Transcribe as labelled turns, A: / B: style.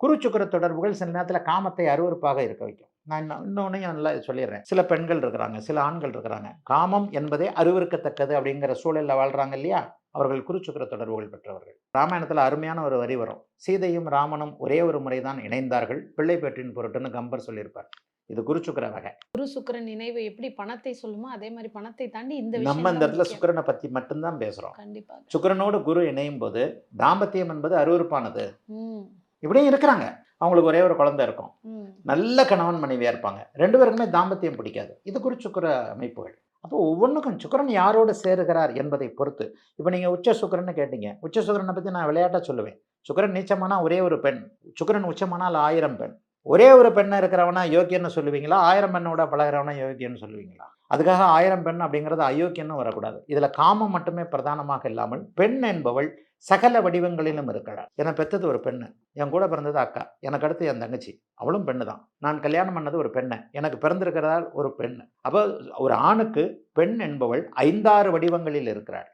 A: குரு சுக்கிர தொடர்புகள் சில நேரத்துல காமத்தை அருவருப்பாக இருக்க வைக்கும். நான் இன்னொன்னையும் நல்லா சொல்லிடுறேன். சில பெண்கள் இருக்கிறாங்க, சில ஆண்கள் இருக்கிறாங்க. காமம் என்பதே அருவருக்கத்தக்கது அப்படிங்கிற சூழல்ல வாழ்றாங்க இல்லையா? அவர்கள் குரு சுக்கிர தொடர்புகள் பெற்றவர்கள். ராமாயணத்துல அருமையான ஒரு வரி வரும். சீதையும் ராமனும் ஒரே ஒரு முறை தான் இணைந்தார்கள். பிள்ளை பெற்றின் பொருட்டுன்னு கம்பர் சொல்லியிருப்பார். இது குரு சுக்கிர வகை.
B: குரு சுக்கிரன் நினைவு எப்படி பணத்தை சொல்லுமோ, அதே மாரி பணத்தை தாண்டி இந்த
A: நம்ம
B: விஷயம்
A: இந்த
B: தான்
A: இடத்துல
B: முக்கியம்.
A: சுக்கிரன பத்தி மட்டும் தான் பேசுறோம்.
B: கண்டிப்பா.
A: சுக்கிரனோடு குரு இணையும்போது, தாம்பத்தியம் என்பது அருவருப்பானது.
B: ம்.
A: இப்படியும் இருக்கிறாங்க. அவங்களுக்கு ஒரே ஒரு குழந்தை இருக்கும்.
B: ம்.
A: நல்ல கணவன் மனைவியா இருப்பாங்க. 2 பேருக்குமே தாம்பத்தியம் பிடிக்காது. இது குரு சுக்கிர அமைப்புகள். அப்போ ஒவ்வொன்னுக்கும் சுக்கிரன் யாரோடு சேருகிறார் என்பதை பொறுத்து. இப்ப நீங்க உச்ச சுக்கிரன்னு கேட்டீங்க. உச்ச சுக்கிரன பத்தி நான் விளையாட்டா சொல்லுவேன். சுக்கிரன் நீச்சமானா ஒரே ஒரு பெண். சுக்கிரன் உச்சமானால் 1000 பெண். ஒரே ஒரு பெண்ணா இருக்கிறவனா யோக்கியன்னு சொல்லுவீங்களா? 1000 பெண்ணோட பழகுறவனா யோக்கியன்னு சொல்லுவீங்களா? அதுக்காக 1000 பெண் அப்படிங்கிறது அயோக்கியன்னு வரக்கூடாது. இதுல காமம் மட்டுமே பிரதானமாக இல்லாமல், பெண் என்பவள் சகல வடிவங்களிலும் இருக்கிறாள். என்னை பெத்தது ஒரு பெண்ணு. என் கூட பிறந்தது அக்கா. எனக்கு அடுத்து என் தங்கச்சி. அவளும் பெண்ணு தான். நான் கல்யாணம் பண்ணது ஒரு பெண்ண. எனக்கு பிறந்திருக்கிறாள் ஒரு பெண். அப்போ ஒரு ஆணுக்கு பெண் என்பவள் 5, 6 வடிவங்களில் இருக்கிறாள்.